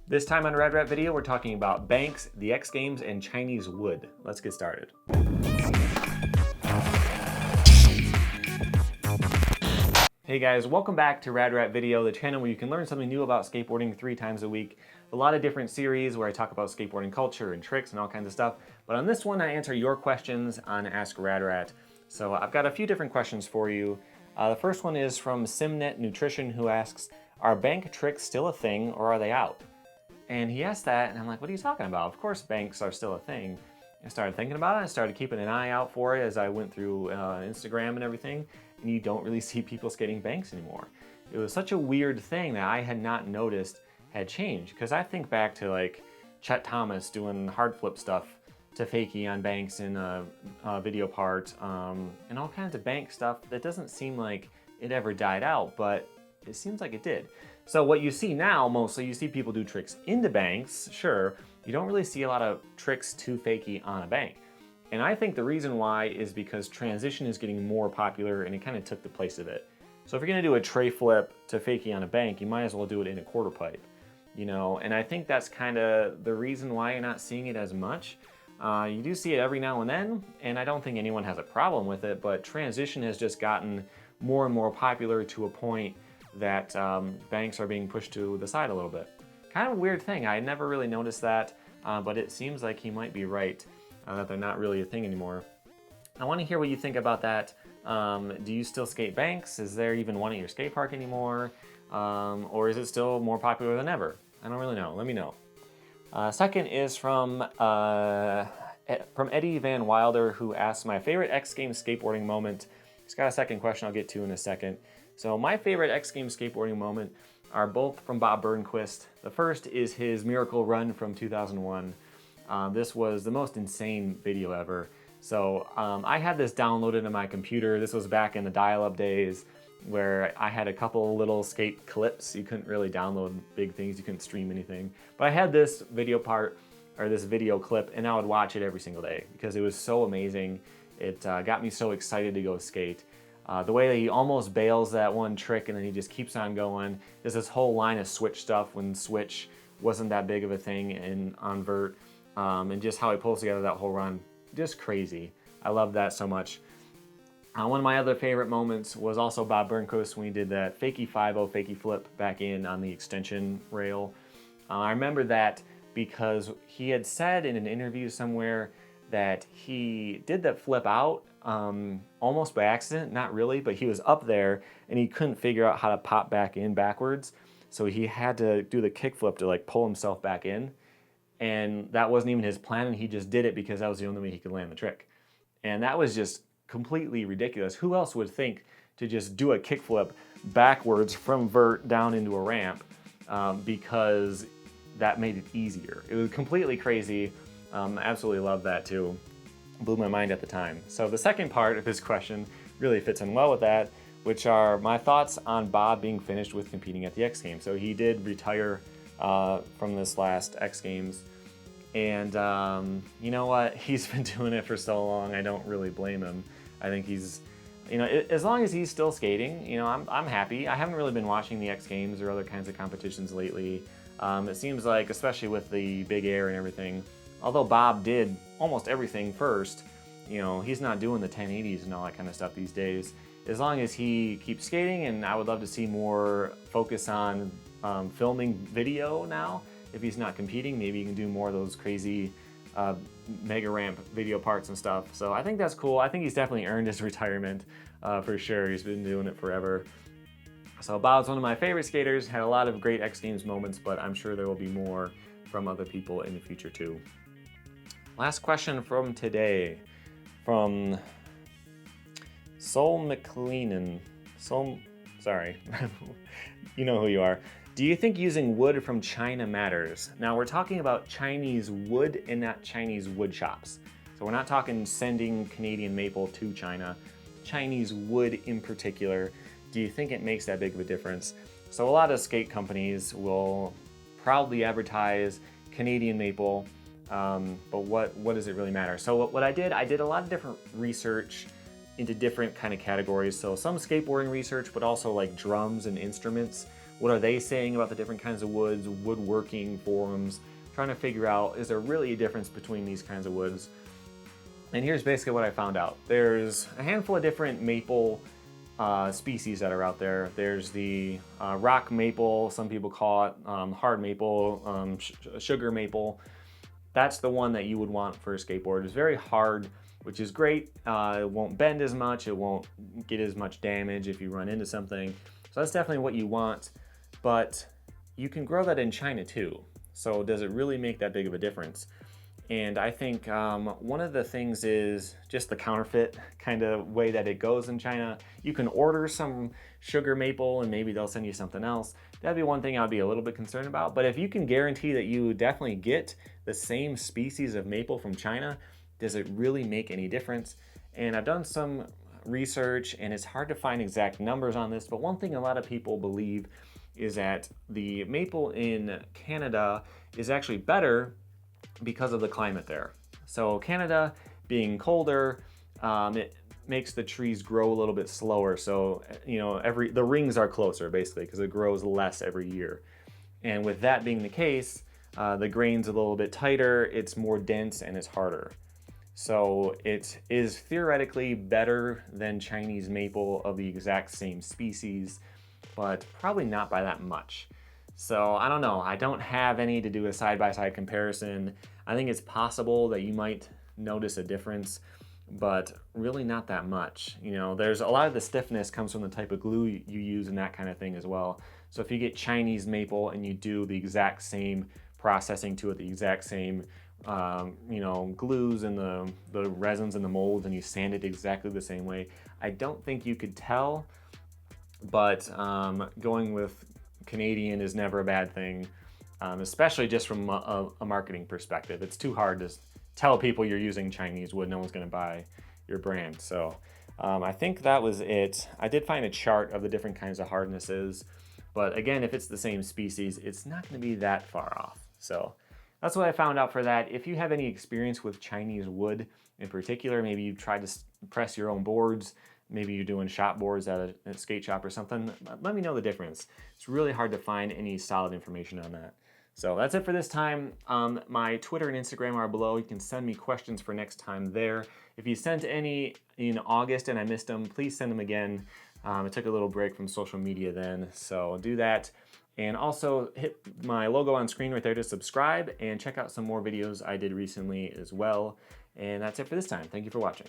This time on Red Rat Video, we're talking about banks, the X Games, and Chinese wood. Let's get started. Hey guys, welcome back to Rad Rat Video, the channel where you can learn something new about skateboarding 3 times a week. A lot of different series where I talk about skateboarding culture and tricks and all kinds of stuff. But on this one, I answer your questions on Ask Rad Rat. So I've got a few different questions for you. The first one is from Simnet Nutrition, who asks, are bank tricks still a thing or are they out? And he asked that, and I'm like, what are you talking about? Of course banks are still a thing. I started thinking about it, I started keeping an eye out for it as I went through Instagram and everything, and you don't really see people skating banks anymore. It was such a weird thing that I had not noticed had changed, because I think back to like Chet Thomas doing hard flip stuff to fakie on banks in video part, and all kinds of bank stuff that doesn't seem like it ever died out, but it seems like it did. So what you see now, mostly, you see people do tricks into banks, sure. You don't really see a lot of tricks to fakie on a bank. And I think the reason why is because transition is getting more popular and it kind of took the place of it. So if you're gonna do a tray flip to fakie on a bank, you might as well do it in a quarter pipe, you know? And I think that's kind of the reason why you're not seeing it as much. You do see it every now and then, and I don't think anyone has a problem with it, but transition has just gotten more and more popular to a point that banks are being pushed to the side a little bit. Kind of a weird thing. I never really noticed that, but it seems like he might be right, that they're not really a thing anymore. I want to hear what you think about that. Do you still skate banks? Is there even one at your skate park anymore? Or is it still more popular than ever? I don't really know. Let me know. Second is from Eddie Van Wilder, who asks my favorite X Games skateboarding moment. He's got a second question I'll get to in a second. So my favorite X Games skateboarding moment are both from Bob Burnquist. The first is his Miracle Run from 2001. This was the most insane video ever. So I had this downloaded on my computer. This was back in the dial-up days where I had a couple little skate clips. You couldn't really download big things, you couldn't stream anything. But I had this video part, or this video clip, and I would watch it every single day because it was so amazing. It got me so excited to go skate. The way that he almost bails that one trick and then he just keeps on going. There's this whole line of switch stuff when switch wasn't that big of a thing on vert. And just how he pulls together that whole run. Just crazy. I love that so much. One of my other favorite moments was also Bob Burnquist when he did that fakie 5-0 fakie flip back in on the extension rail. I remember that because he had said in an interview somewhere that he did that flip out almost by accident, not really, but he was up there and he couldn't figure out how to pop back in backwards. So he had to do the kickflip to like pull himself back in. And that wasn't even his plan, and he just did it because that was the only way he could land the trick. And that was just completely ridiculous. Who else would think to just do a kickflip backwards from vert down into a ramp because that made it easier? It was completely crazy. Absolutely loved that too. Blew my mind at the time. So the second part of his question really fits in well with that, which are my thoughts on Bob being finished with competing at the X Games. So he did retire from this last X Games, and you know what? He's been doing it for so long. I don't really blame him. I think he's, you know, as long as he's still skating, you know, I'm happy. I haven't really been watching the X Games or other kinds of competitions lately. It seems like, especially with the big air and everything, although Bob did almost everything first, you know, he's not doing the 1080s and all that kind of stuff these days. As long as he keeps skating, and I would love to see more focus on filming video now. If he's not competing, maybe he can do more of those crazy mega ramp video parts and stuff. So I think that's cool. I think he's definitely earned his retirement for sure. He's been doing it forever. So Bob's one of my favorite skaters, had a lot of great X Games moments, but I'm sure there will be more from other people in the future too. Last question from today, from Sol McLean. Sorry, you know who you are. Do you think using wood from China matters? Now we're talking about Chinese wood and not Chinese wood shops. So we're not talking sending Canadian maple to China. Chinese wood in particular. Do you think it makes that big of a difference? So a lot of skate companies will proudly advertise Canadian maple, but what does it really matter? So what I did a lot of different research into different kind of categories. So some skateboarding research, but also like drums and instruments what are they saying about the different kinds of woods, woodworking forums, trying to figure out, is there really a difference between these kinds of woods? And here's basically what I found out. There's a handful of different maple species that are out there. There's the rock maple, some people call it hard maple, sugar maple. That's the one that you would want for a skateboard. It's very hard, which is great. It won't bend as much, it won't get as much damage if you run into something. So that's definitely what you want, but you can grow that in China too. So does it really make that big of a difference? And I think one of the things is just the counterfeit kind of way that it goes in China. You can order some sugar maple and maybe they'll send you something else. That'd be one thing I'd be a little bit concerned about. But if you can guarantee that you definitely get the same species of maple from China, does it really make any difference? And I've done some research and it's hard to find exact numbers on this, but one thing a lot of people believe is that the maple in Canada is actually better because of the climate there. So Canada being colder, it makes the trees grow a little bit slower. So, you know, the rings are closer basically because it grows less every year. And with that being the case, the grain's a little bit tighter, it's more dense and it's harder. So it is theoretically better than Chinese maple of the exact same species, but probably not by that much. So I don't know, I don't have any to do a side-by-side comparison. I think it's possible that you might notice a difference, but really not that much. You know, there's a lot of the stiffness comes from the type of glue you use and that kind of thing as well. So if you get Chinese maple and you do the exact same processing to it, the exact same you know, glues and the resins and the molds, and you sand it exactly the same way, I don't think you could tell, but going with Canadian is never a bad thing, especially just from a marketing perspective. It's too hard to tell people you're using Chinese wood. No one's going to buy your brand. So I think that was it. I did find a chart of the different kinds of hardnesses, but again, if it's the same species, it's not going to be that far off. So that's what I found out for that. If you have any experience with Chinese wood in particular, maybe you've tried to press your own boards, maybe you're doing shop boards at a skate shop or something, let me know the difference. It's really hard to find any solid information on that. So that's it for this time. My Twitter and Instagram are below. You can send me questions for next time there. If you sent any in August and I missed them, please send them again. I took a little break from social media then, so do that. And also hit my logo on screen right there to subscribe and check out some more videos I did recently as well. And that's it for this time. Thank you for watching.